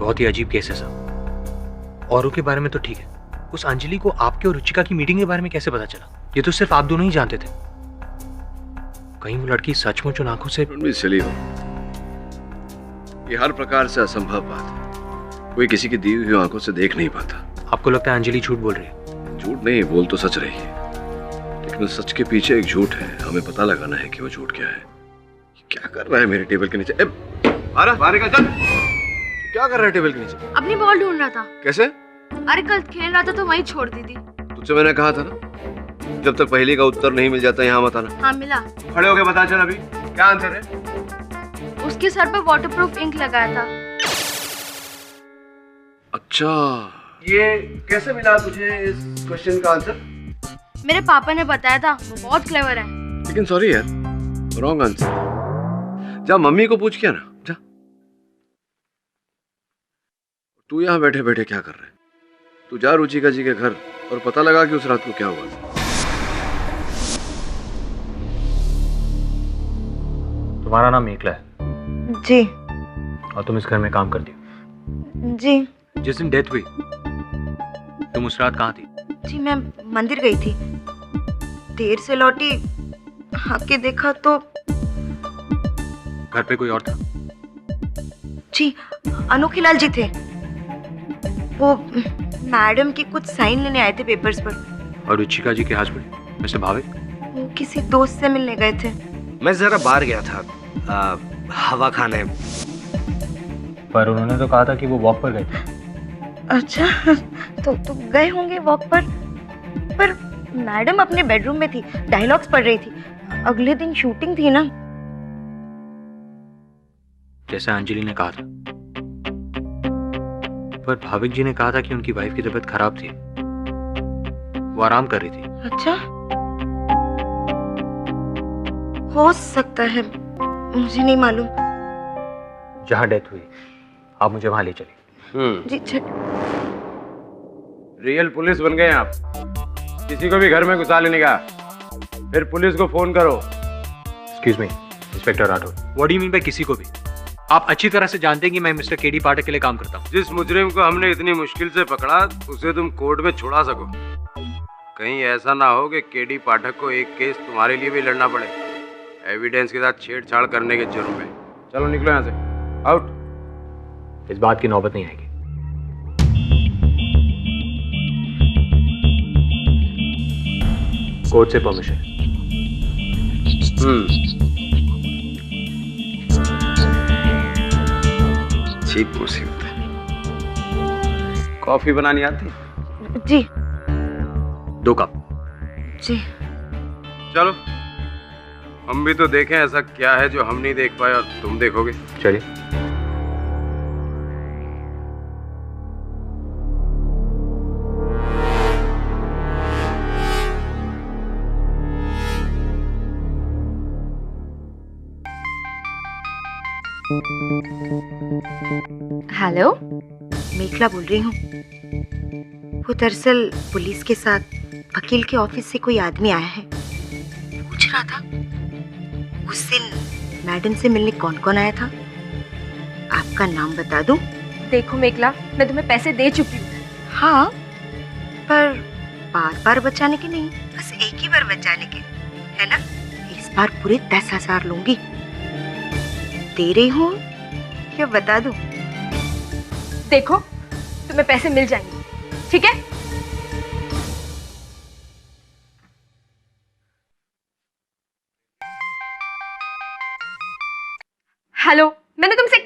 बहुत ही अजीब केस है साहब। औरों के बारे में तो ठीक है, उस अंजलि को आपके और रुचिका की मीटिंग के बारे में कैसे पता चला? ये तो सिर्फ आप दोनों ही जानते थे। कहीं वो लड़की सचमुच उन आंखों से चली हो? ये हर प्रकार से असंभव बात है। कोई किसी की दी हुई आंखों से देख नहीं पाता। आपको लगता है अंजलि झूठ बोल रही है? झूठ नहीं, बोल तो सच रही है, लेकिन उस सच के पीछे एक झूठ है। हमें पता लगाना है कि वो झूठ क्या है। क्या कर रहा है मेरे टेबल के नीचे? बाहर का चल। क्या कर रहा है टेबल के नीचे? अपनी बॉल ढूंढ रहा था। कैसे? अरे कल खेल रहा था तो वहीं छोड़ दी थी। तुझसे मैंने कहा था ना, जब तक पहेली का उत्तर नहीं मिल जाता यहाँ मत आना। हाँ मिला। खड़े होके बता चल अभी क्या आंसर है? उसके सर पे वाटरप्रूफ इंक लगाया था। अच्छा, ये कैसे मिला तुझे इस क्वेश्चन का आंसर? मेरे पापा ने बताया था, वो बहुत क्लेवर है। लेकिन सॉरी यार, रॉन्ग आंसर। जा मम्मी को पूछ क्या ना, जा। तू यहाँ बैठे बैठे क्या कर रहा है? तू जा रुचिका जी के घर और पता लगा कि उस रात को क्या हुआ। तुम्हारा नाम मेखला है? जी। और तुम इस घर में काम करती हो? जी। जिस दिन डेथ हुई तुम उस रात कहाँ थी? जी मैं मंदिर गई थी, देर से लौटी, आके देखा तो घर पे कोई और था? जी अनोखी लाल जी थे। वो मैडम की कुछ साइन लेने आए थे पेपर्स पर। और रुचिका जी के हस्बैंड मिस्टर भाविक? वो किसी दोस्त से मिलने गए थे। मैं जरा बाहर गया था हवा खाने। पर उन्होंने तो कहा था कि वो वॉक पर गए थे। अच्छा तो गए होंगे वॉक पर मैडम अपने बेडरूम में थी, डायलॉग्स पढ़ रही थी। अगले दिन शूटिंग थी ना। जैसा अंजलि ने कहा था। पर भाविक जी ने कहा था कि उनकी वाइफ की तबीयत खराब थी, वो आराम कर रही थी। अच्छा, हो सकता है, मुझे नहीं मालूम। जहां डेथ हुई आप मुझे वहां ले चले। जी रियल पुलिस बन गए आप। किसी को भी घर में घुसा लेने का, फिर पुलिस को फोन करो। Excuse me inspector Rathore, what do you mean by किसी को भी? आप अच्छी तरह से जानते हैं कि मैं मिस्टर केडी पाठक के लिए काम करता हूँ। जिस मुजरिम को हमने इतनी मुश्किल से पकड़ा उसे तुम कोर्ट में छुड़ा सको। कहीं ऐसा ना हो कि केडी पाठक को एक केस तुम्हारे लिए भी लड़ना पड़े, एविडेंस के साथ छेड़छाड़ करने के जुर्म में। चलो निकलो यहाँ से, आउट। इस बात की नौबत नहीं आएगी। कोर्ट से परमिशन। ठीक मुसीबत है। कॉफी बनानी आती? जी 2 कप। जी चलो हम भी तो देखें ऐसा क्या है जो हम नहीं देख पाए और तुम देखोगे। चलिए। हेलो, मेखला बोल रही हूँ। वो दरअसल पुलिस के साथ वकील के ऑफिस से कोई आदमी आया है। पूछ रहा था उस दिन मैडम से मिलने कौन कौन आया था। आपका नाम बता दूं? देखो मेखला, मैं तुम्हें पैसे दे चुकी हूँ। हाँ, पर बार बार बचाने के नहीं, बस एक ही बार बचाने के, है ना? इस बार पूरे 10,000 लूंगी। दे रही हूँ क्या बता दूं? देखो तुम्हें पैसे मिल जाएंगे, ठीक है? हेलो, मैंने तुमसे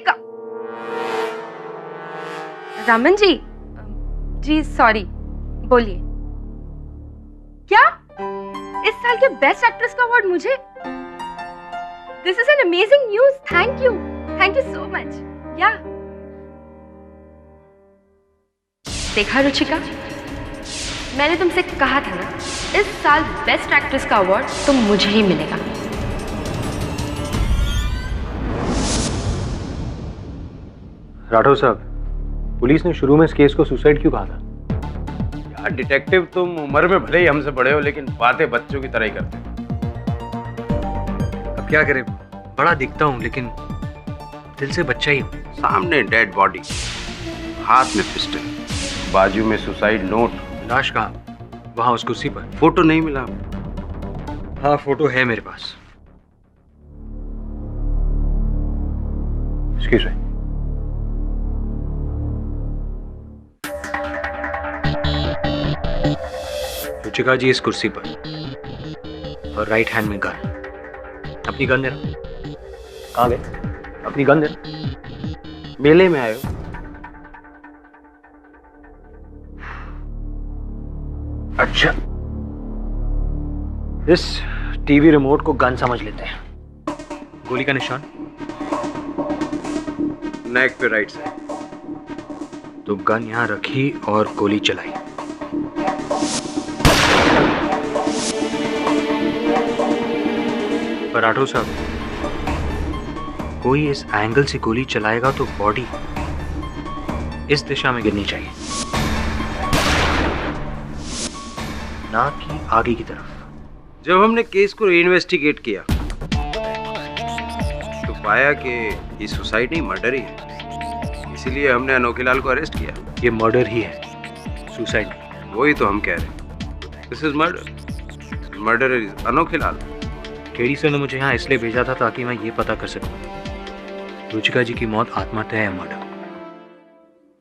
रमन जी, जी सॉरी, बोलिए। क्या इस साल के बेस्ट एक्ट्रेस का अवार्ड मुझे? This is an amazing news. Thank you so much. या देखा रुचिका, मैंने तुमसे कहा था ना, इस साल बेस्ट एक्ट्रेस का अवार्ड तो मुझे ही मिलेगा। राठौर साहब, पुलिस ने शुरू में इस केस को सुसाइड क्यों कहा था? यार डिटेक्टिव, तुम उम्र में भले ही हमसे बड़े हो लेकिन बातें बच्चों की तरह ही करते हो। अब क्या करें, बड़ा दिखता हूँ लेकिन दिल से बच्चा ही हूँ। सामने डेड बॉडी, हाथ में पिस्टल, बाजू में सुसाइड नोट। लाश कहाँ? वहां उस कुर्सी पर। फोटो नहीं मिला। हाँ, फोटो है मेरे पास। Excuse me. रुचिका जी इस कुर्सी पर और राइट हैंड में गन। अपनी गन देना। कहाँ गए? अपनी गन देना। मेले में आए हो? अच्छा, इस टीवी रिमोट को गन समझ लेते हैं। गोली का निशान नेक पे राइट साइड। तो गन यहां रखी और गोली चलाई। पराठो साहब, कोई इस एंगल से गोली चलाएगा तो बॉडी इस दिशा में गिरनी चाहिए, ना कि आगे की तरफ। जब हमने केस को इन्वेस्टिगेट किया तो पाया कि ये सुसाइड नहीं मर्डर ही है, इसीलिए हमने अनोखीलाल को अरेस्ट किया। ये मर्डर ही है, सुसाइड। वही तो हम कह रहे हैं, this is murder. Murder is Anokhilal. KD sir ने मुझे यहाँ इसलिए भेजा था ताकि मैं ये पता कर सकूं रुचिका जी की मौत आत्महत्या है मर्डर।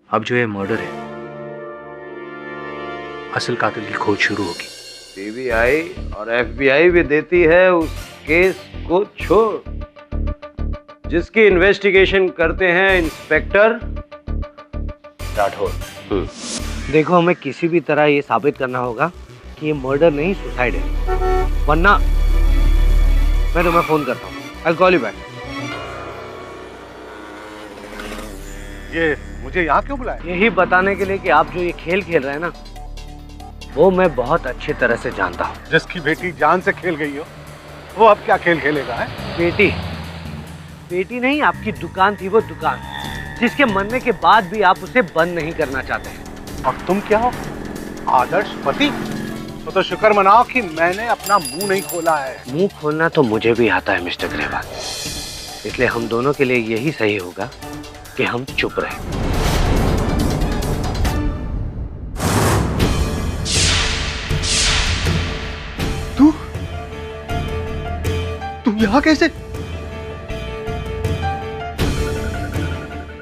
अब जो ये मर्डर है, असल कातिल की खोज शुरू होगी। सीबीआई और एफबीआई भी देती है उस केस को छोड़ जिसकी इन्वेस्टिगेशन करते हैं इंस्पेक्टर राठौर। देखो, हमें किसी भी तरह ये साबित करना होगा कि ये मर्डर नहीं सुसाइड है, वरना मैं तुम्हें फोन करता हूँ। I'll call you back. ये मुझे यहाँ क्यों बुलाया? यही बताने के लिए कि आप जो ये खेल खेल रहे हैं ना, वो मैं बहुत अच्छी तरह से जानता हूँ। जिसकी बेटी जान से खेल गई हो, वो अब क्या खेल खेलेगा है? बेटी बेटी नहीं, आपकी दुकान थी वो दुकान, जिसके मरने के बाद भी आप उसे बंद नहीं करना चाहते हैं। और तुम क्या हो? आदर्श पति? तो शुक्र मनाओ कि मैंने अपना मुंह नहीं खोला है। मुंह खोलना तो मुझे भी आता है मिस्टर ग्रेवाल, इसलिए हम दोनों के लिए यही सही होगा कि हम चुप रहें। तुम यहाँ कैसे?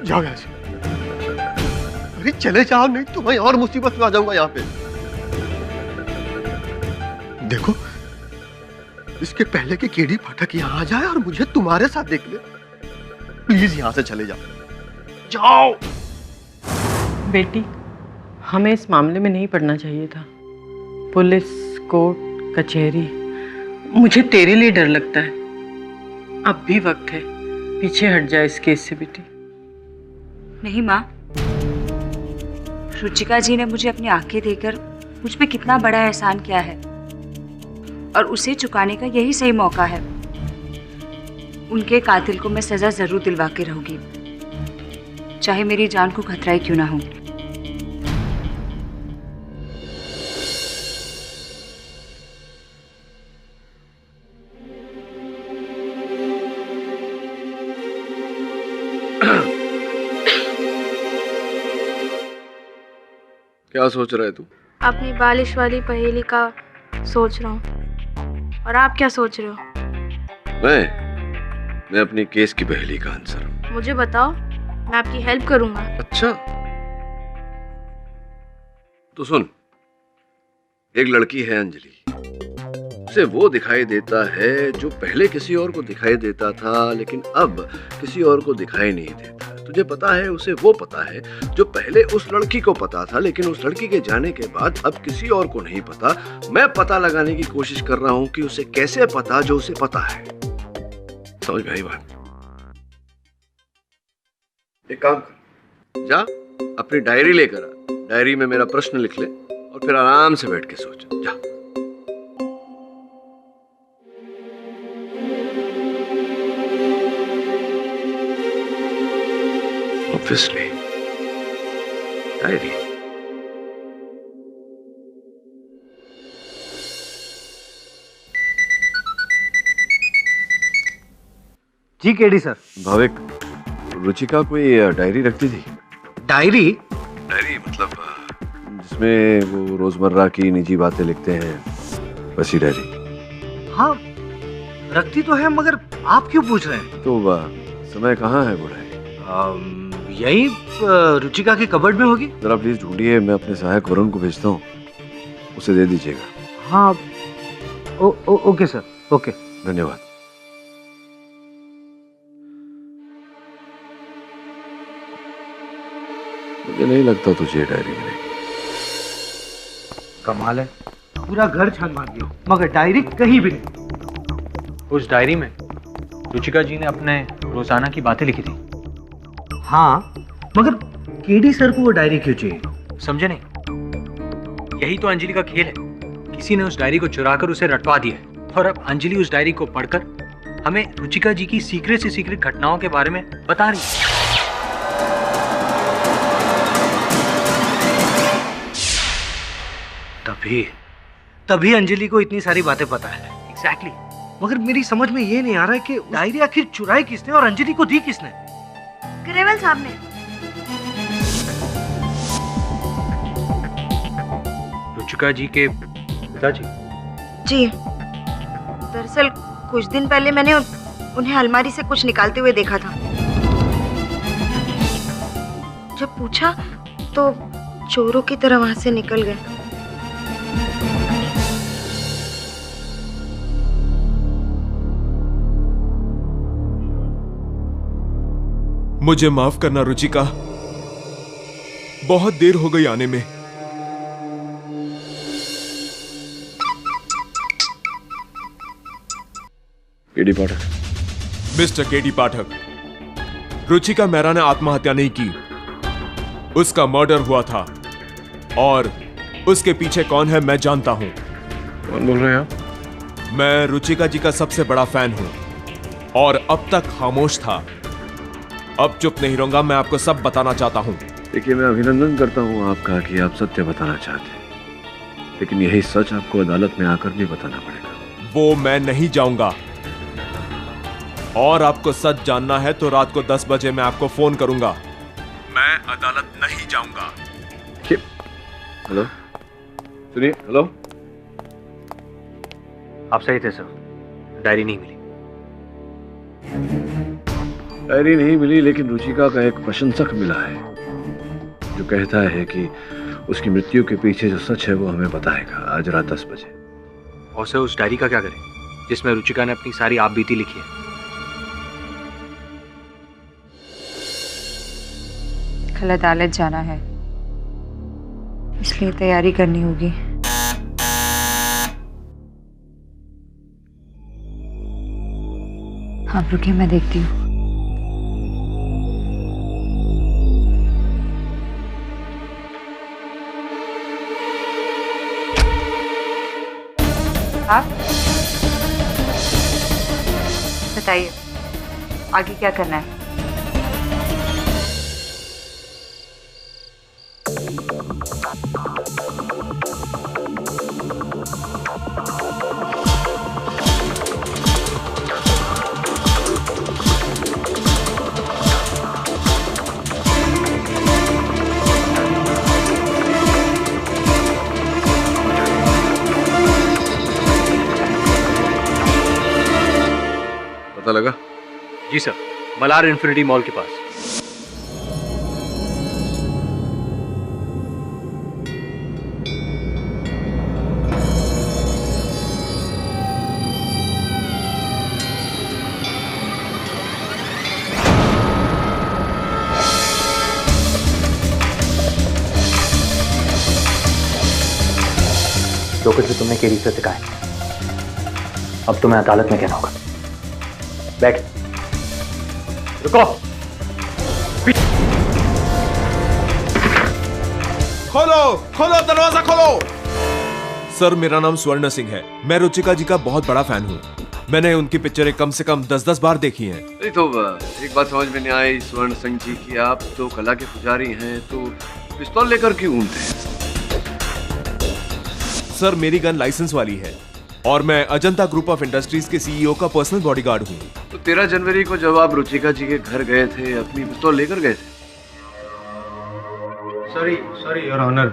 जाओ यहाँ से। अरे चले जाओ, नहीं तो मैं और मुसीबत में आ जाऊंगा यहाँ पे। देखो, इसके पहले कि केडी पाठक यहाँ आ जाए और मुझे तुम्हारे साथ देख ले, प्लीज यहाँ से चले जाओ। जाओ। बेटी, हमें इस मामले में नहीं पड़ना चाहिए था। पुलिस, कोर्ट, कचहरी, मुझे तेरे लिए डर लगता है। अब भी वक्त है, पीछे हट जाए इस केस से बेटी। नहीं माँ, रुचिका जी ने मुझे अपनी आंखें देकर मुझ पे कितना बड़ा एहसान किया है और उसे चुकाने का यही सही मौका है। उनके कातिल को मैं सजा जरूर दिलवा के रहूंगी, चाहे मेरी जान को खतरा ही क्यों ना हो। क्या सोच रहा है तू? अपनी बालिश वाली पहेली का सोच रहा हूँ। और आप क्या सोच रहे हो? मैं अपनी केस की पहेली का आंसर। मुझे बताओ, मैं आपकी हेल्प करूंगा। अच्छा, तो सुन, एक लड़की है अंजलि, उसे वो दिखाई देता है जो पहले किसी और को दिखाई देता था, लेकिन अब किसी और को दिखाई नहीं देता। तुझे पता है उसे वो पता है जो पहले उस लड़की को पता था, लेकिन उस लड़की के जाने के बाद अब किसी और को नहीं पता। मैं पता लगाने की कोशिश कर रहा हूं कि उसे कैसे पता जो उसे पता है। समझ में आई बात? एक काम कर, जा अपनी डायरी लेकर आ, डायरी में मेरा प्रश्न लिख ले और फिर आराम से बैठ के सोच। जा। Obviously, diary. जी केडी सर। भाविक, रुचिका कोई डायरी रखती थी? डायरी? डायरी मतलब जिसमें वो रोजमर्रा की निजी बातें लिखते हैं, वैसी डायरी। हाँ रखती तो है, मगर आप क्यों पूछ रहे हैं? तो समय कहाँ है वो डायरी? यही रुचिका की कबर्ड में होगी। जरा प्लीज ढूंढिए, मैं अपने सहायक वरुण को भेजता हूँ, उसे दे दीजिएगा। हाँ ओके सर, ओके। धन्यवाद। मुझे नहीं लगता तुझे ये डायरी मिलेगी। कमाल है, पूरा घर छान मार दिया मगर डायरी कहीं भी नहीं। उस डायरी में रुचिका जी ने अपने रोजाना की बातें लिखी थी। हाँ मगर केडी सर को वो डायरी क्यों चाहिए? समझे नहीं? यही तो अंजलि का खेल है। किसी ने उस डायरी को चुराकर उसे रटवा दिया है और अब अंजलि उस डायरी को पढ़कर हमें रुचिका जी की सीक्रेट से सीक्रेट घटनाओं के बारे में बता रही है। तभी अंजलि को इतनी सारी बातें पता है। एग्जैक्टली। मगर मेरी समझ में ये नहीं आ रहा है कि डायरी आखिर चुराई किसने और अंजलि को दी किसने? ग्रेवल साहब ने। रुचिका जी के पिताजी? जी, दरअसल कुछ दिन पहले मैंने उन्हें अलमारी से कुछ निकालते हुए देखा था। जब पूछा तो चोरों की तरह वहां से निकल गए। मुझे माफ करना रुचिका, बहुत देर हो गई आने में। केडी पाठक। मिस्टर केडी पाठक, रुचिका मेहरा ने आत्महत्या नहीं की, उसका मर्डर हुआ था और उसके पीछे कौन है मैं जानता हूं। कौन बोल रहे हैं आप? मैं रुचिका जी का सबसे बड़ा फैन हूं और अब तक खामोश था। अब चुप नहीं रहूंगा, मैं आपको सब बताना चाहता हूं। देखिए, मैं अभिनंदन करता हूं आपका कि आप सत्य बताना चाहते हैं, लेकिन यही सच आपको अदालत में आकर भी बताना पड़ेगा। वो मैं नहीं जाऊंगा, और आपको सच जानना है तो रात को 10 बजे मैं आपको फोन करूंगा। मैं अदालत नहीं जाऊंगा। हेलो, सुनिए। हेलो, आप सही थे सर, डायरी नहीं मिली। डायरी नहीं मिली, लेकिन रुचिका का एक प्रशंसक मिला है जो कहता है कि उसकी मृत्यु के पीछे जो सच है वो हमें बताएगा आज रात 10 बजे। और सर उस डायरी का क्या करें जिसमें रुचिका ने अपनी सारी आप बीती लिखी है? कल अदालत जाना है, इसलिए तैयारी करनी होगी। आप रुकिए, मैं देखती हूँ। आप बताइए आगे क्या करना है? पता लगा? जी सर, मलार इन्फिनिटी मॉल के पास। जो कुछ भी तुमने केडी से सिखाया, अब तुम्हें अदालत में कहना होगा। बैठ। रुको। खोलो खोलो, दरवाजा खोलो। सर, मेरा नाम स्वर्ण सिंह है। मैं रुचिका जी का बहुत बड़ा फैन हूँ। मैंने उनकी पिक्चरें कम से कम 10-10 बार देखी हैं। नहीं तो एक बात समझ में नहीं आई स्वर्ण सिंह जी की, आप तो कला के पुजारी हैं, तो पिस्तौल लेकर क्यों घूमते हैं? सर, मेरी गन लाइसेंस वाली है और मैं अजंता ग्रुप ऑफ इंडस्ट्रीज के सीईओ का पर्सनल बॉडीगार्ड हूँ। तो 13 जनवरी को जब आप रुचिका जी के घर गए थे, अपनी पिस्तौल लेकर गए थे? Sorry your honour.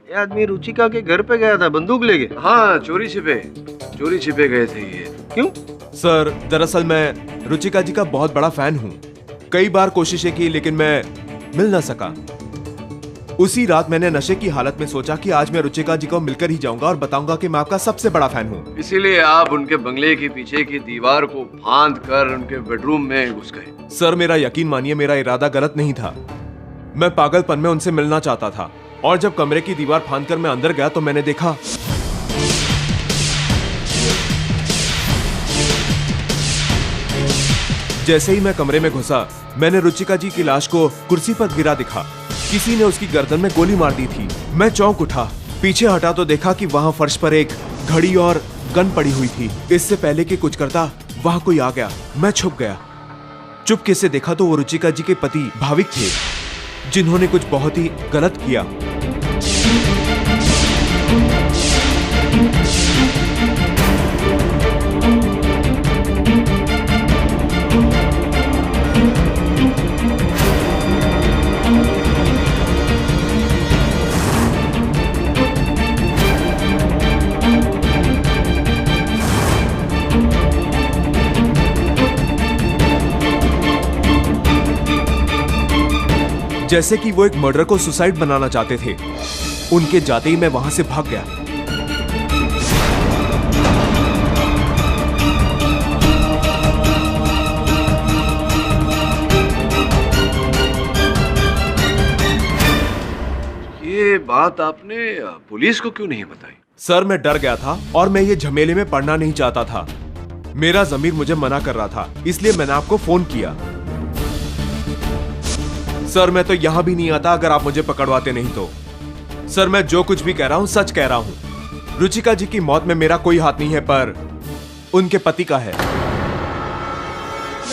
ये आदमी रुचिका के घर पे गया था, बंदूक लेके। हाँ, चोरी छिपे गए थे ये। क्यों? सर, दरअसल मैं रुचिका जी का बहुत बड़ा फैन हूँ। कई बार कोशिशें की लेकिन मैं मिल ना सका। उसी रात मैंने नशे की हालत में सोचा कि आज मैं रुचिका जी को मिलकर ही जाऊंगा और बताऊंगा कि मैं आपका सबसे बड़ा फैन हूँ। इसीलिए आप उनके बंगले के पीछे की दीवार को फांद कर उनके बेडरूम में घुस गए। सर, मेरा यकीन मानिए, मेरा इरादा गलत नहीं था। मैं पागलपन में उनसे मिलना चाहता था और जब कमरे की दीवार फांदकर मैं अंदर गया तो मैंने देखा जैसे ही मैं कमरे में घुसा मैंने रुचिका जी की लाश को कुर्सी पर गिरा दिखा। किसी ने उसकी गर्दन में गोली मार दी थी। मैं चौंक उठा, पीछे हटा तो देखा कि वहां फर्श पर एक घड़ी और गन पड़ी हुई थी। इससे पहले कि कुछ करता वहां कोई आ गया। मैं छुप गया। चुपके से देखा तो वो रुचिका जी के पति भाविक थे, जिन्होंने कुछ बहुत ही गलत किया। जैसे कि वो एक मर्डर को सुसाइड बनाना चाहते थे। उनके जाते ही मैं वहां से भाग गया। ये बात आपने पुलिस को क्यों नहीं बताई? सर, मैं डर गया था और मैं ये झमेले में पड़ना नहीं चाहता था। मेरा ज़मीर मुझे मना कर रहा था, इसलिए मैंने आपको फोन किया। सर, मैं तो यहां भी नहीं आता अगर आप मुझे पकड़वाते नहीं तो। सर, मैं जो कुछ भी कह रहा हूं सच कह रहा हूं। रुचिका जी की मौत में मेरा कोई हाथ नहीं है, पर उनके पति का है।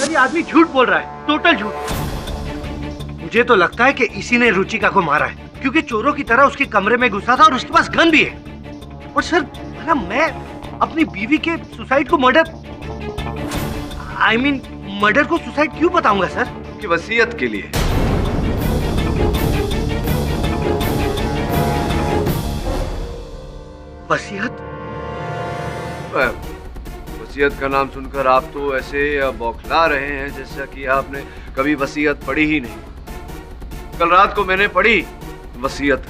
ये आदमी झूठ बोल रहा है, टोटल झूठ। मुझे तो लगता है कि इसी ने रुचिका को मारा है, क्योंकि चोरों की तरह उसके कमरे में घुसा था और उसके पास गन भी है। और सर, ना मैं अपनी बीवी के सुसाइड को मर्डर मर्डर को सुसाइड क्यों बताऊंगा सर? कि वसीयत के लिए। वसीयत? वसीयत का नाम सुनकर आप तो ऐसे बौखला रहे हैं जैसा कि आपने कभी वसीयत पढ़ी ही नहीं। कल रात को मैंने पढ़ी वसीयत।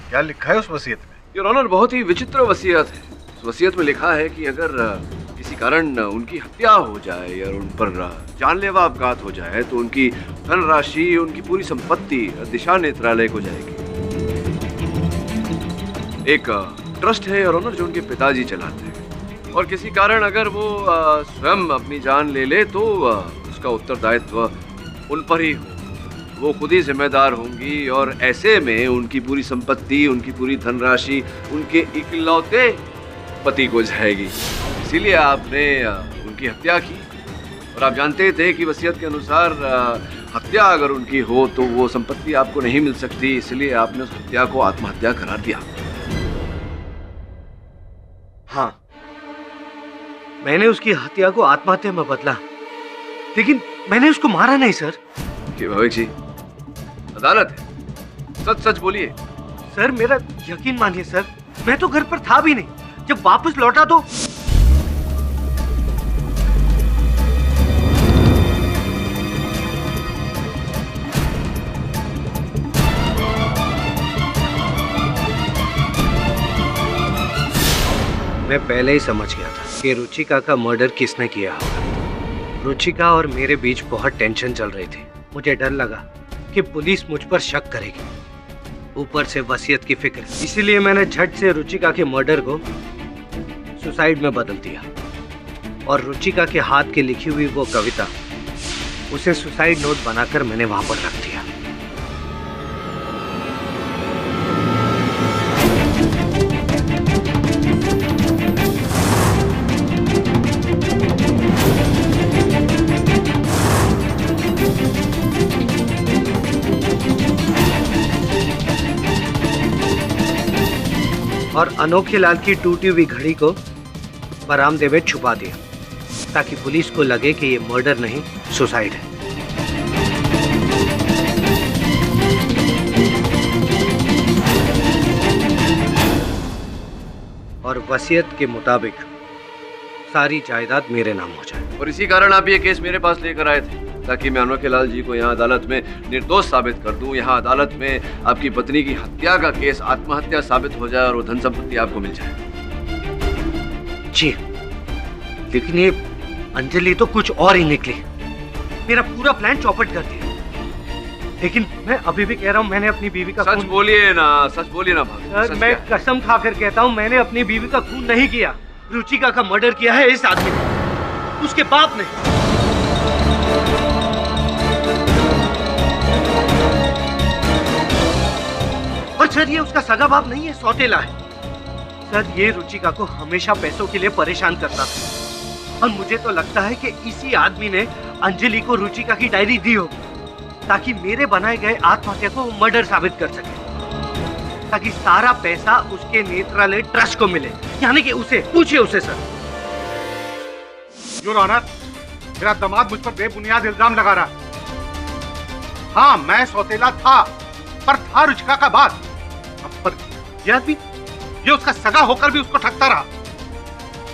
क्या लिखा है उस वसीयत में? योर ऑनर, बहुत ही विचित्र वसीयत है। उस वसीयत में लिखा है कि अगर किसी कारण उनकी हत्या हो जाए या उन पर जानलेवा अपघात हो जाए तो उनकी धनराशि, उनकी पूरी संपत्ति दिशा नेत्रालय को जाएगी। एक ट्रस्ट है योर ऑनर जो उनके पिताजी चलाते हैं, और किसी कारण अगर वो स्वयं अपनी जान ले ले तो उसका उत्तरदायित्व उन पर ही हो। वो खुद ही जिम्मेदार होंगी और ऐसे में उनकी पूरी संपत्ति, उनकी पूरी धनराशि उनके इकलौते पति को जाएगी। इसीलिए आपने उनकी हत्या की, और आप जानते थे कि वसीयत के अनुसार हत्या अगर उनकी हो तो वो संपत्ति आपको नहीं मिल सकती, इसलिए आपने उस हत्या को आत्महत्या करार दिया। हाँ, मैंने उसकी हत्या को आत्महत्या में बदला, लेकिन मैंने उसको मारा नहीं सर। कि भाविक जी, अदालत है, सच सच बोलिए। सर, मेरा यकीन मानिए सर, मैं तो घर पर था भी नहीं। जब वापस लौटा तो मैं पहले ही समझ गया था कि रुचिका का मर्डर किसने किया होगा। रुचिका और मेरे बीच बहुत टेंशन चल रही थी। मुझे डर लगा कि पुलिस मुझ पर शक करेगी, ऊपर से वसीयत की फिक्र। इसीलिए मैंने झट से रुचिका के मर्डर को सुसाइड में बदल दिया, और रुचिका के हाथ की लिखी हुई वो कविता, उसे सुसाइड नोट बनाकर मैंने वहां पर रख दिया। और अनोखे लाल की टूटी हुई घड़ी को बरामदे में छुपा दिया, ताकि पुलिस को लगे कि ये मर्डर नहीं, सुसाइड है। और वसीयत के मुताबिक सारी जायदाद मेरे नाम हो जाए। और इसी कारण आप ये केस मेरे पास लेकर आए थे, ताकि मैं अनोखे लाल जी को यहाँ अदालत में निर्दोष साबित कर दूं। यहाँ अदालत में आपकी पत्नी की हत्या का केस आत्महत्या साबित हो जाए और वो धन संपत्ति आपको मिल जाए। जी, लेकिन ये अंजलि तो कुछ और ही निकली। मेरा पूरा प्लान चौपट कर दिया। लेकिन मैं अभी भी कह रहा हूँ, मैंने अपनी बीवी का सच बोलिए ना, सच बोलिए ना भाभी। सर, मैं कसम खाकर कहता हूँ, मैंने अपनी बीवी का खून नहीं किया। रुचिका का मर्डर किया है इस आदमी ने, उसके बाप ने। और सर, ये उसका सगा बाप नहीं है, सौतेला है। सर, ये रुचिका को हमेशा पैसों के लिए परेशान करता था और मुझे तो लगता है कि इसी आदमी ने अंजलि को रुचिका की डायरी दी होगी, ताकि मेरे बनाए गए आत्महत्या को मर्डर साबित कर सके, ताकि सारा पैसा उसके नेत्रालय ट्रस्ट को मिले, यानी कि उसे पूछिए उसे। सर, योर ऑनर, मेरा दामाद मुझ पर बेबुनियाद इल्जाम लगा रहा है। हाँ, मैं सौतेला था, पर था रुचिका का बाप। अब पर यह आदमी, ये उसका सगा होकर भी उसको ठगता रहा।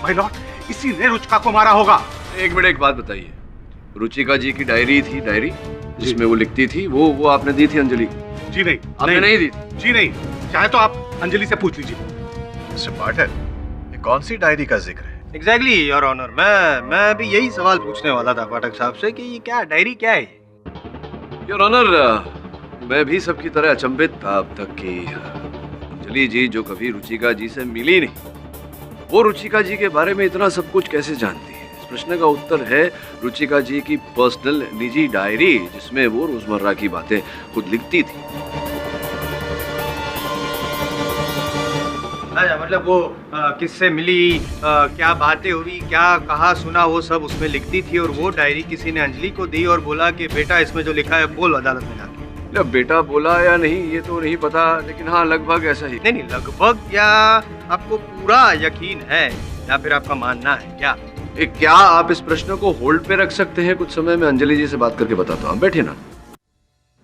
माय लॉर्ड, इसी ने रुचिका को मारा होगा। एक मिनट, एक बात बताइए, रुचिका जी की डायरी थी, डायरी जिसमें वो लिखती थी, वो आपने दी थी अंजलि? जी नहीं, आपने नहीं दी? जी नहीं, चाहे तो आप अंजलि से पूछ लीजिए। मिस्टर पाठक, ये कौन सी डायरी का जिक्र है? एग्जैक्टली योर ऑनर, मैं भी यही सवाल पूछने वाला था पाठक साहब से कि ये क्या डायरी क्या है? योर ऑनर, मैं भी सबकी तरह अचंभित था अब तक कि अंजलि जी, जो कभी रुचिका जी से मिली नहीं, वो रुचिका जी के बारे में इतना सब कुछ कैसे जानती है। इस प्रश्न का उत्तर है रुचिका जी की पर्सनल निजी डायरी, जिसमें वो रोजमर्रा की बातें खुद लिखती थी। अच्छा, मतलब वो किससे मिली, क्या बातें हुई, क्या कहा सुना, वो सब उसमें लिखती थी और वो डायरी किसी ने अंजलि को दी और बोला कि बेटा इसमें जो लिखा है बोल अदालत में जाके। बेटा बोला या नहीं ये तो नहीं पता, लेकिन हाँ लगभग ऐसा ही। नहीं, लगभग या आपको पूरा यकीन है या फिर आपका मानना है क्या? क्या आप इस प्रश्न को होल्ड पे रख सकते हैं कुछ समय? में अंजलि जी से बात करके बताता हूँ, बैठे ना।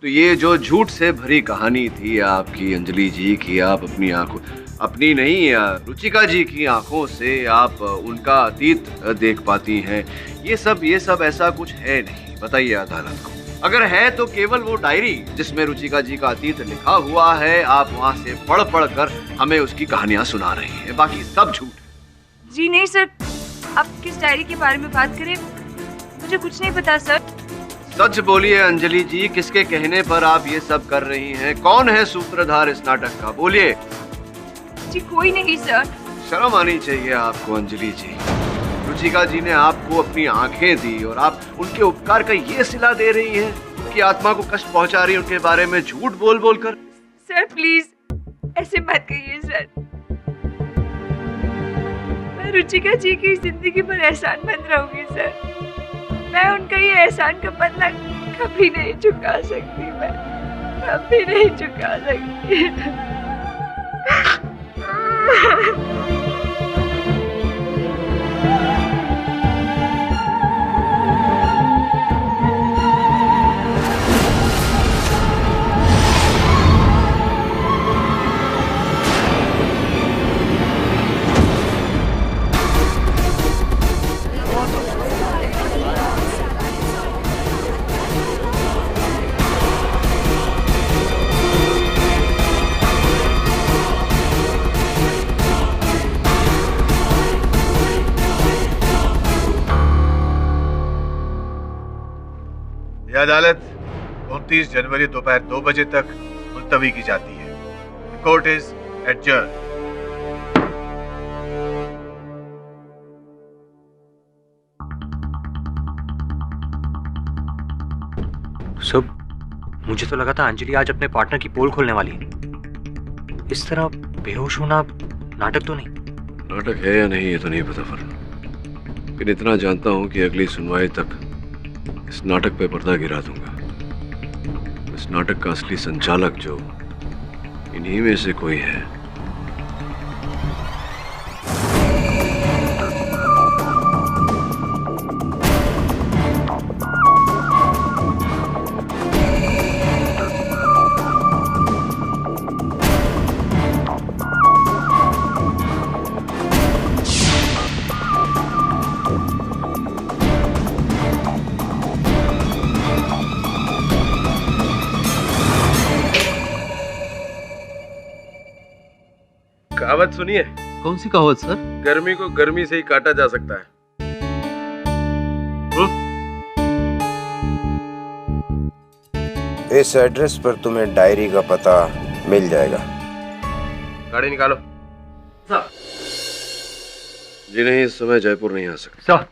तो ये जो झूठ से भरी कहानी थी आपकी अंजलि जी की, आप अपनी आंखों, अपनी नहीं रुचिका जी की आंखों से आप उनका अतीत देख पाती हैं, ये सब ऐसा कुछ है नहीं। बताइए अदालत को, अगर है तो केवल वो डायरी जिसमें रुचिका जी का अतीत लिखा हुआ है, आप वहाँ से पढ़ कर हमें उसकी कहानियां सुना रही हैं, बाकी सब झूठ। जी नहीं सर, आप किस डायरी के बारे में बात करें, मुझे कुछ नहीं पता सर। सच बोलिए अंजलि जी, किसके कहने पर आप ये सब कर रही हैं? कौन है सूत्रधार इस नाटक का? बोलिए। जी कोई नहीं सर। शर्म आनी चाहिए आपको अंजलि जी। रुचिका जी ने आपको अपनी आंखें दी और आप उनके उपकार का ये सिला दे रही हैं, उनकी आत्मा को कष्ट पहुंचा रही है उनके बारे में झूठ बोल कर। सर प्लीज ऐसे मत कहिए सर, मैं रुचिका जी की जिंदगी पर एहसान बन रहूंगी सर। मैं उनका ये एहसान का बदला कभी नहीं चुका सकती, मैं कभी नहीं चुका सकती। अदालत 29 जनवरी दोपहर 2 बजे तक मुलतवी की जाती है। Court is adjourn. सब मुझे तो लगा था अंजलि आज अपने पार्टनर की पोल खोलने वाली है। इस तरह बेहोश होना नाटक तो नहीं? नाटक है या नहीं ये तो नहीं पता फरन, लेकिन इतना जानता हूं कि अगली सुनवाई तक इस नाटक पे पर्दा गिरा दूंगा। इस नाटक का असली संचालक जो इन्हीं में से कोई है। कहावत सुनी है? कौन सी कहावत सर? गर्मी को गर्मी से ही काटा जा सकता है। इस एड्रेस पर तुम्हें डायरी का पता मिल जाएगा। गाड़ी निकालो। सर। जी नहीं, इस समय जयपुर नहीं आ सकते। सर,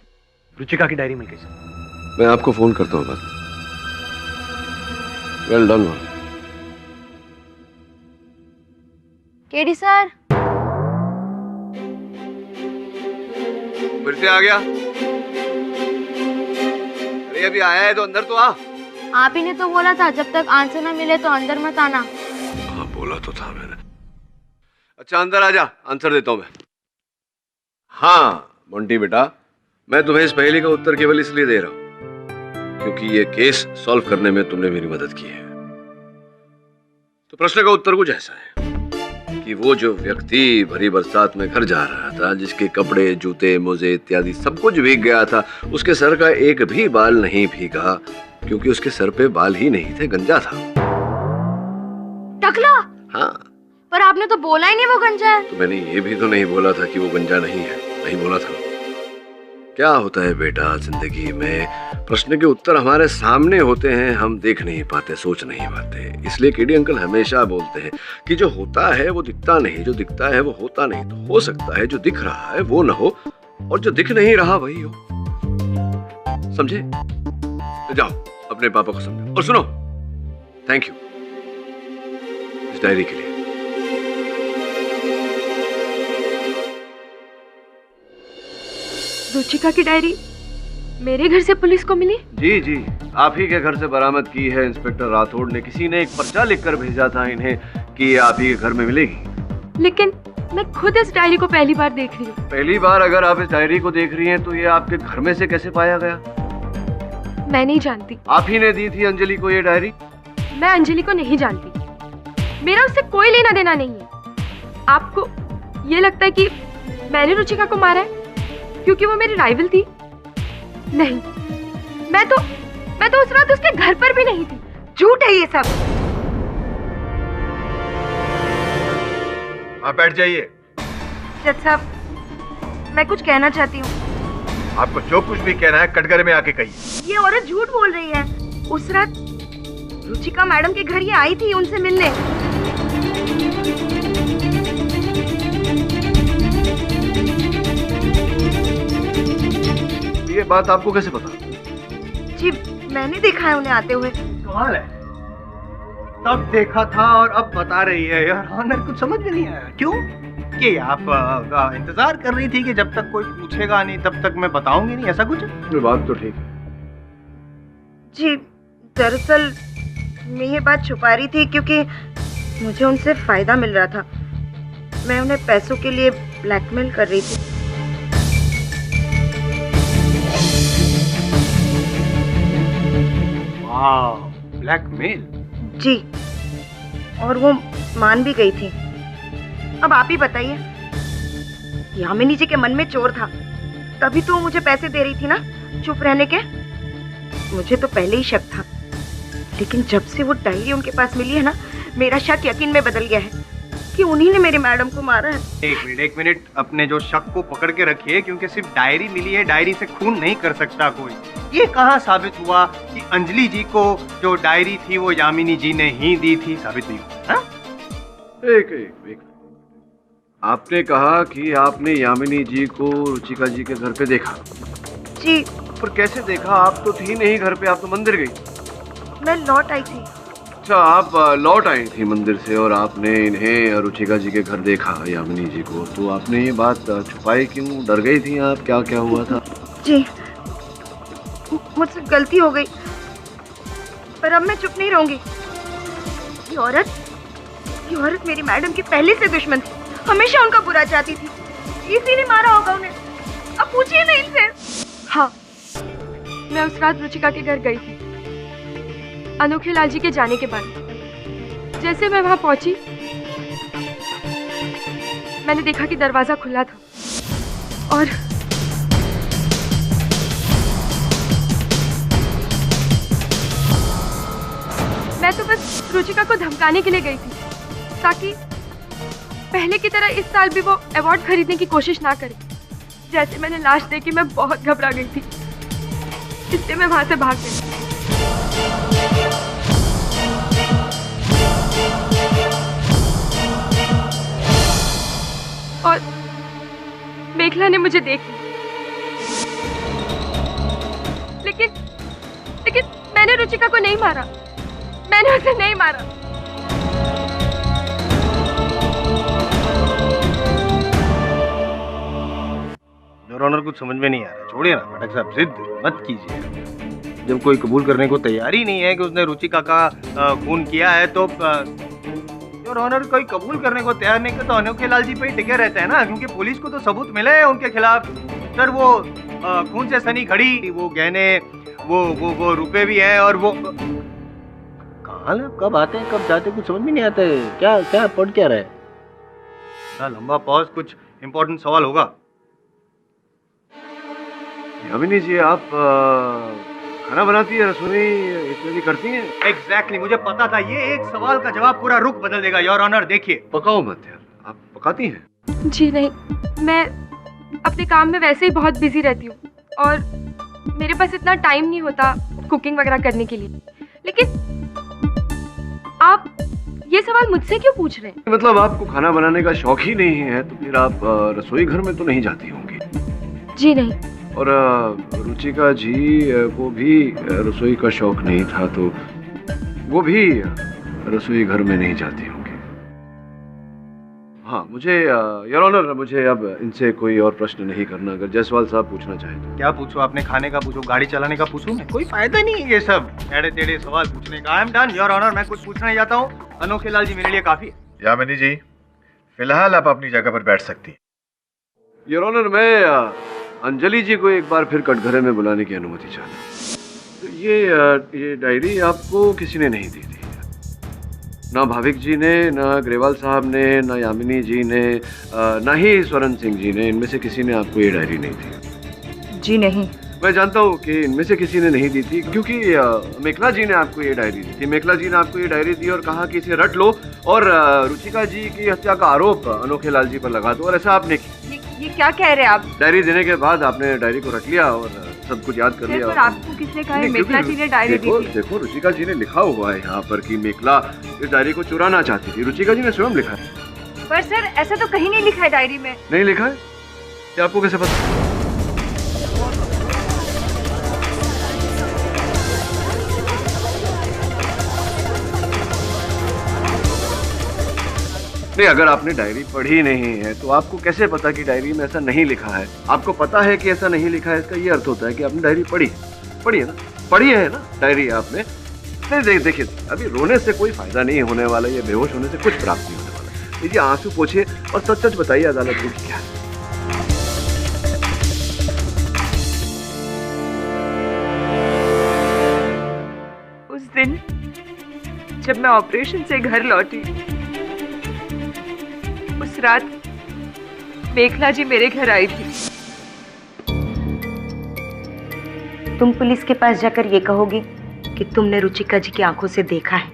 रुचिका की डायरी मिल गई सर। मैं आपको फोन करता हूँ बाद। Well done. KD sir. फिर से आ गया? अरे अभी आया है तो अंदर तो आ। आप ही ने तो बोला था जब तक आंसर ना मिले तो अंदर मत आना। हाँ बोला तो था मैंने। अच्छा अंदर आ जा, आंसर देता हूँ मैं। हाँ मोंटी बेटा, मैं तुम्हें इस पहेली का उत्तर केवल इसलिए दे रहा हूँ क्योंकि ये केस सॉल्व करने में तुमने मेरी मदद की है। तो प्रश्न का उत्तर कुछ ऐसा है कि वो जो व्यक्ति भरी बरसात में घर जा रहा था, जिसके कपड़े, जूते, मोजे इत्यादि सब कुछ भीग गया था, उसके सर का एक भी बाल नहीं भीगा क्योंकि उसके सर पे बाल ही नहीं थे, गंजा था। टकला? हाँ। पर आपने तो बोला ही नहीं वो गंजा है। तो मैंने ये भी तो नहीं बोला था कि वो गंजा नहीं है, नहीं बोला था। क्या होता है बेटा जिंदगी में, प्रश्न के उत्तर हमारे सामने होते हैं, हम देख नहीं पाते, सोच नहीं पाते। इसलिए केडी अंकल हमेशा बोलते हैं कि जो होता है वो दिखता नहीं, जो दिखता है वो होता नहीं। तो हो सकता है जो दिख रहा है वो ना हो और जो दिख नहीं रहा वही हो। समझे? जाओ अपने पापा को समझो। और सुनो, थैंक यू इस डायरी के लिए। रुचिका की डायरी मेरे घर से पुलिस को मिली? जी जी, आप ही के घर से बरामद की है इंस्पेक्टर राठौड़ ने। किसी ने एक पर्चा लिखकर भेजा था इन्हें कि ये आप ही के घर में मिलेगी। लेकिन मैं खुद इस डायरी को पहली बार देख रही हूँ। पहली बार अगर आप इस डायरी को देख रही हैं तो ये आपके घर में से कैसे पाया गया? मैं नहीं जानती। आप ही ने दी थी अंजलि को ये डायरी? मैं अंजलि को नहीं जानती, मेरा उससे कोई लेना देना नहीं है। आपको ये लगता है कि मैंने रुचिका को मारा है क्योंकि वो मेरी राइवल थी? नहीं, मैं तो उस रात उसके घर पर भी नहीं थी। झूठ है ये सब। आप बैठ जाइए। जज साहब, मैं कुछ कहना चाहती हूँ। आपको जो कुछ भी कहना है कटघरे में आके कहिए। ये औरत झूठ बोल रही है। उस रात रुचिका मैडम के घर ये आई थी उनसे मिलने। ये बात आपको कैसे पता? जी मैंने देखा है उन्हें आते हुए। कमाल है, तब देखा था और अब बता रही है यार। ऑनर कुछ समझ में नहीं आया। क्यों? कि आप इंतजार कर रही थी कि जब तक कोई पूछेगा नहीं तब तक मैं बताऊंगी नहीं, ऐसा कुछ? ये बात तो ठीक है जी। दरअसल मैं ये बात छुपा रही थी क्योंकि मुझे उनसे फायदा मिल रहा था। मैं उन्हें पैसों के लिए ब्लैकमेल कर रही थी। ब्लैकमेल? जी, और वो मान भी गई थी। अब आप ही बताइए, यामिनी जी के मन में चोर था, तभी तो वो मुझे पैसे दे रही थी ना चुप रहने के। मुझे तो पहले ही शक था, लेकिन जब से वो डायरी उनके पास मिली है ना, मेरा शक यकीन में बदल गया है कि उन्हीं ने मेरी मैडम को मारा है। एक मिनट, अपने जो शक को पकड़ के रखिए, क्योंकि सिर्फ डायरी मिली है, डायरी से खून नहीं कर सकता कोई। ये कहाँ साबित हुआ कि अंजलि जी को जो डायरी थी वो यामिनी जी ने ही दी थी? साबित नहीं हुआ। हाँ? एक आपने कहा कि आपने यामिनी जी को रुचिका जी के घर पे देखा। जी। पर कैसे देखा? आप तो थी नहीं घर पे, आप तो मंदिर गई। मैं लौट आई थी। अच्छा, आप लौट आई थी मंदिर से और आपने इन्हें रुचिका जी के घर देखा, यामिनी जी को। तो आपने ये बात छुपाई क्यों? डर गई थी आप? क्या क्या हुआ था? जी मुझसे गलती हो गई, पर अब मैं चुप नहीं रहूंगी। ये औरत मेरी मैडम की पहले से दुश्मन थी, हमेशा उनका बुरा चाहती थी, इसीलिए मारा होगा उन्हें। अब पूछिए ना इनसे। हाँ, मैं उस रात रुचिका के घर गई थी अनोखे लाल जी के जाने के बाद। जैसे मैं वहां पहुंची, मैंने देखा कि दरवाजा खुला था और मैं तो बस रुचिका को धमकाने के लिए गई थी पहले की तरह इस साल भी वो अवार्ड खरीदने की कोशिश ना करे। जैसे मैंने लाश देखी मैं बहुत घबरा गई थी, इसलिए मैं वहां से भाग गई। और मेघला ने मुझे देख लिया, लेकिन मैंने रुचिका को नहीं मारा, मैंने उसे नहीं मारा। योर ऑनर कुछ समझ में नहीं आ रहा, छोड़िए ना पाठक साहब, जिद मत कीजिए। जब कोई कबूल करने को तैयार ही नहीं है कि उसने रुचिका का खून किया है तो योर ऑनर कोई कबूल करने को तैयार नहीं, तो अनोखे लाल जी पे ही टिके रहते हैं ना, क्योंकि पुलिस को तो सबूत मिले हैं उनके खिलाफ। सर वो खून से सनी घड़ी, वो गहने, वो रुपए भी हैं, और वो कहाँ कब आते हैं कब जाते कुछ समझ में नहीं आता है। क्या पढ़ क्या रहा है? लंबा पॉज, कुछ इम्पोर्टेंट सवाल होगा। यामिनी जी, आप खाना बनाती है, रसोई इत्यादि करती हैं? एग्जैक्टली, मुझे पता था ये एक सवाल का जवाब पूरा रुख बदल देगा। योर ऑनर देखिए, पकाओ मत यार, आप पकाती हैं? जी नहीं, मैं अपने काम में वैसे ही बहुत बिजी रहती हूँ और मेरे पास इतना टाइम नहीं होता कुकिंग वगैरह करने के लिए। लेकिन आप ये सवाल मुझसे क्यों पूछ रहे हैं? मतलब आपको खाना बनाने का शौक ही नहीं है तो फिर आप रसोई घर में तो नहीं जाती होंगी? जी नहीं। और रुचिका जी को भी रसोई का शौक नहीं था तो वो भी रसोई घर में नहीं जाती होंगी। हाँ, मुझे योर ऑनर, मुझे अब इनसे कोई और प्रश्न नहीं करना। अगर जायसवाल साहब पूछना चाहें तो। क्या पूछो? आपने खाने का पूछो, गाड़ी चलाने का पूछूं? कोई फायदा नहीं है ये सब टेढ़े टेढ़े सवाल पूछने का। I am done your honour, मैं कुछ पूछना नहीं चाहता हूँ। अनोखे लाल जी मेरे लिए काफी है। यामिनी जी, फिलहाल आप अपनी जगह पर बैठ सकती हैं। योर ऑनर, मैं अंजलि जी को एक बार फिर कटघरे में बुलाने की अनुमति चाहता हूँ। तो ये डायरी आपको किसी ने नहीं दी थी? ना भाविक जी ने, ना ग्रेवाल साहब ने, ना यामिनी जी ने, ना ही स्वरण सिंह जी ने, इनमें से किसी ने आपको ये डायरी नहीं दी? जी नहीं। मैं जानता हूँ कि इनमें से किसी ने नहीं दी थी क्योंकि मेखला जी ने आपको ये डायरी दी थी। मेखला जी ने आपको ये डायरी दी और कहा कि इसे रट लो और रुचिका जी की हत्या का आरोप अनोखे लाल जी पर लगा दो, और ऐसा आपने किया। ये क्या कह रहे हैं आप? डायरी देने के बाद आपने डायरी को रख लिया और सब कुछ याद कर लिया। पर आपको किसने कहा है मेखला जी ने डायरी दी थी? देखो, रुचिका जी ने लिखा हुआ है यहाँ पर कि मेखला इस डायरी को चुराना चाहती थी। रुचिका जी ने स्वयं लिखा है। पर सर, ऐसा तो कहीं नहीं लिखा है डायरी में। नहीं लिखा है? क्या आपको कैसे पता? नहीं, अगर आपने डायरी पढ़ी नहीं है तो आपको कैसे पता कि डायरी में ऐसा नहीं लिखा है? आपको पता है कि ऐसा नहीं लिखा है, इसका ये अर्थ होता है कि आपने डायरी पढ़ी है ना? पढ़ी है ना डायरी आपने? नहीं, देखिए, अभी रोने से कोई फायदा नहीं होने वाला, ये बेहोश होने से कुछ प्राप्त नहीं होने वाला। लीजिए, आंसू पोंछिए और सच सच बताइए अदालत को कि क्या है। उस दिन जब मैं ऑपरेशन से घर लौटी, उस रात मेखला जी मेरे घर आई थी। तुम पुलिस के पास जाकर ये कहोगी कि तुमने रुचिका जी की आंखों से देखा है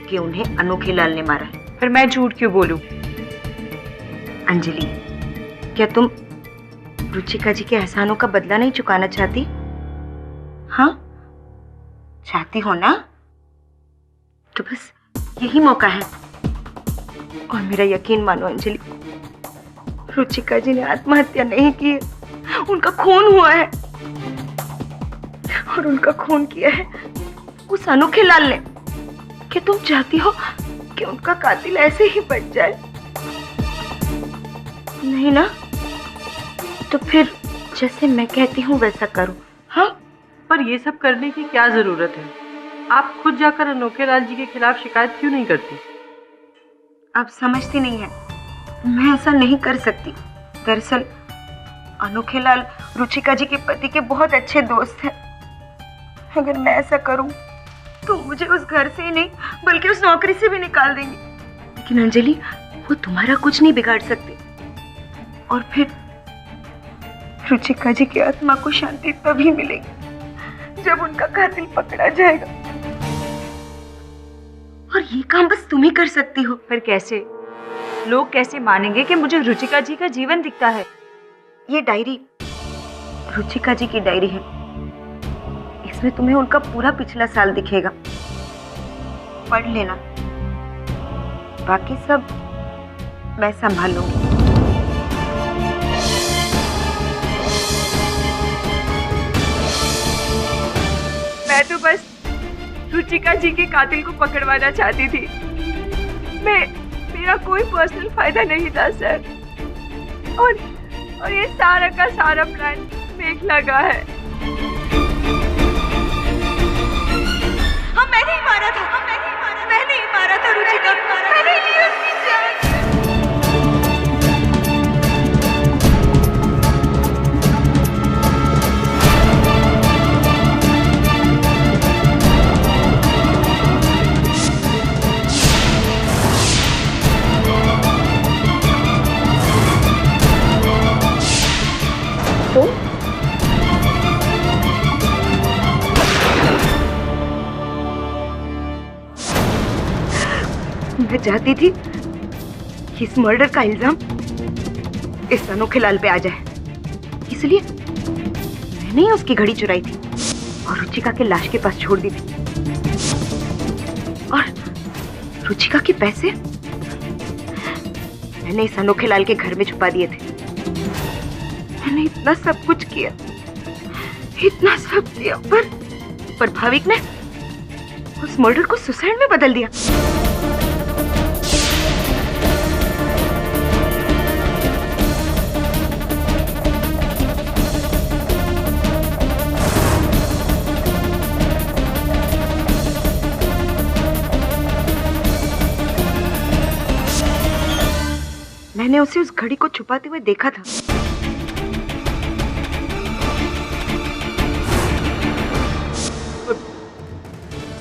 कि उन्हें अनोखे लाल ने मारा है। पर मैं झूठ क्यों बोलूं? अंजलि, क्या तुम रुचिका जी के एहसानों का बदला नहीं चुकाना चाहती? हाँ, चाहती हो ना? तो बस यही मौका है। और मेरा यकीन मानो अंजलि, रुचिका जी ने आत्महत्या नहीं की है, उनका खून हुआ है। और उनका खून किया है उस अनोखे लाल ने। क्या तुम चाहती हो कि उनका कातिल ऐसे ही बच जाए? नहीं ना? तो फिर जैसे मैं कहती हूँ वैसा करो। हाँ, पर ये सब करने की क्या जरूरत है? आप खुद जाकर अनोखे लाल जी के खिलाफ शिकायत क्यों नहीं करती? आप समझती नहीं है, मैं ऐसा नहीं कर सकती। दरअसल अनोखे लाल रुचिका जी के पति के बहुत अच्छे दोस्त हैं। अगर मैं ऐसा करूं तो मुझे उस घर से ही नहीं बल्कि उस नौकरी से भी निकाल देंगे। लेकिन अंजलि, वो तुम्हारा कुछ नहीं बिगाड़ सकते। और फिर रुचिका जी की आत्मा को शांति तभी मिलेगी जब उनका कातिल पकड़ा जाएगा। और ये काम बस तुम ही कर सकती हो। पर कैसे? लोग कैसे मानेंगे कि मुझे रुचिका जी का जीवन दिखता है? ये डायरी रुचिका जी की डायरी है। इसमें तुम्हें उनका पूरा पिछला साल दिखेगा, पढ़ लेना। बाकी सब मैं संभाल लूंगी। मैं तो बस रुचिका जी के कातिल को पकड़वाना चाहती थी। मेरा कोई पर्सनल फायदा नहीं था सर। और ये सारा का सारा प्लान मेघला का है। हाँ, मैंने ही मारा था। मैंने ही मारा था रुचिका। मैंने ली उसकी जान। मैं चाहती थी कि इस मर्डर का इल्जाम इस अनोखे लाल पे आ जाए, इसलिए मैंने ही उसकी घड़ी चुराई थी और रुचिका के लाश के पास छोड़ दी थी। और रुचिका के पैसे मैंने इस अनोखे लाल के घर में छुपा दिए थे। मैंने इतना सब कुछ किया, इतना सब किया, पर भाविक ने उस मर्डर को सुसाइड में बदल दिया। मैंने उसे उस घड़ी को छुपाते हुए देखा था।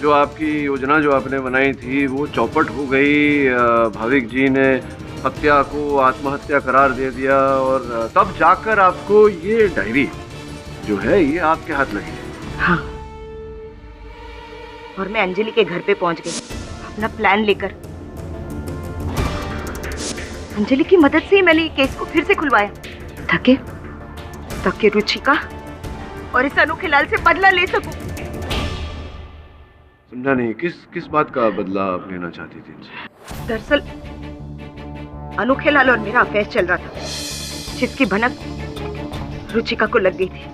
जो आपकी योजना जो आपने बनाई थी वो चौपट हो गई। भाविक जी ने हत्या को आत्महत्या करार दे दिया और तब जाकर आपको ये डायरी जो है ये आपके हाथ लगी। हाँ, और मैं अंजलि के घर पे पहुंच गई अपना प्लान लेकर। अंजलि की मदद से ही मैंने ये केस को फिर से खुलवाया ताकि रुचिका और इस अनोखे लाल से बदला ले सकूं। समझा नहीं, किस बात का बदला आप लेना चाहती थी? दरअसल अनोखे लाल और मेरा अफेयर चल रहा था, जिसकी भनक रुचिका को लग गई थी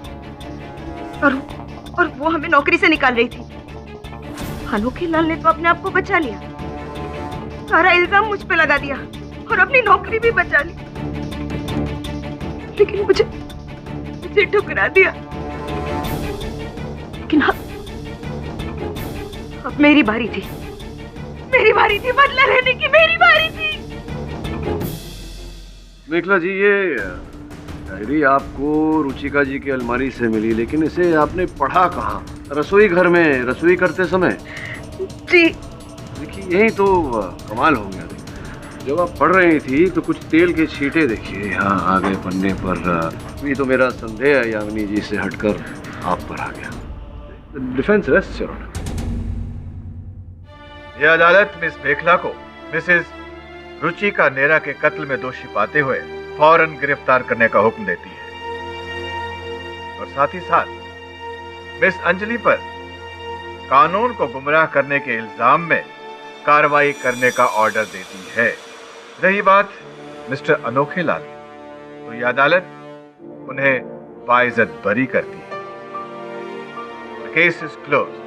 और वो हमें नौकरी से निकाल रही थी। अनोखे लाल ने तो अपने आप को बचा लिया, सारा इल्जाम मुझ पे लगा दिया और अपनी नौकरी भी बचा ली, लेकिन मुझे ठुकरा दिया। लेकिन हाँ, अब मेरी बारी थी बदला लेने की, मेरी बारी थी। मेघला जी, ये डायरी आपको रुचिका जी की अलमारी से मिली, लेकिन इसे आपने पढ़ा कहाँ? रसोई घर में रसोई करते समय? जी। देखिए, यही तो कमाल हो गया। जब आप पढ़ रही थी तो कुछ तेल के छींटे देखिए यहाँ आगे पन्ने पर। ये तो मेरा संदेह यामिनी जी से हटकर आप पर आ गया। Defence rest your honour. यह अदालत मिस मेघला को मिसेस रुचिका नेहरा के कत्ल में दोषी पाते हुए फौरन गिरफ्तार करने का हुक्म देती है और साथ ही साथ मिस अंजलि पर कानून को गुमराह करने के इल्जाम में कार्रवाई करने का ऑर्डर देती है। रही बात मिस्टर अनोखे लाल, तो यह अदालत उन्हें बाइज्जत बरी करती है। The case is closed.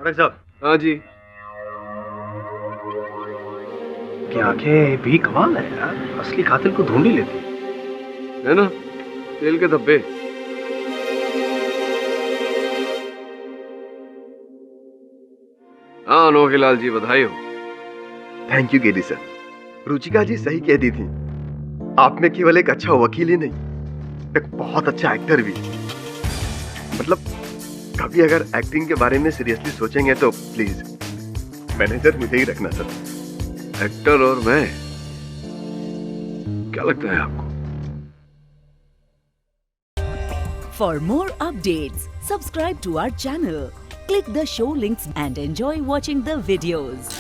साहब। हाँ जी। क्या आंखें भी कमाल है यार, असली कातिल को ढूंढ ही लेती है ना, तेल के धब्बे। हाँ अनोखे लाल जी, बधाई हो। Thank you KD sir. Ruchika ji सही कह दी थी, आप में केवल एक अच्छा वकील ही नहीं, एक बहुत अच्छा एक्टर भी। मतलब कभी अगर एक्टिंग के बारे में सीरियसली सोचेंगे तो प्लीज मैनेजर मुझे ही रखना सर। एक्टर और मैं, क्या लगता है आपको? For more updates, subscribe to our channel, click the show links and enjoy watching the videos.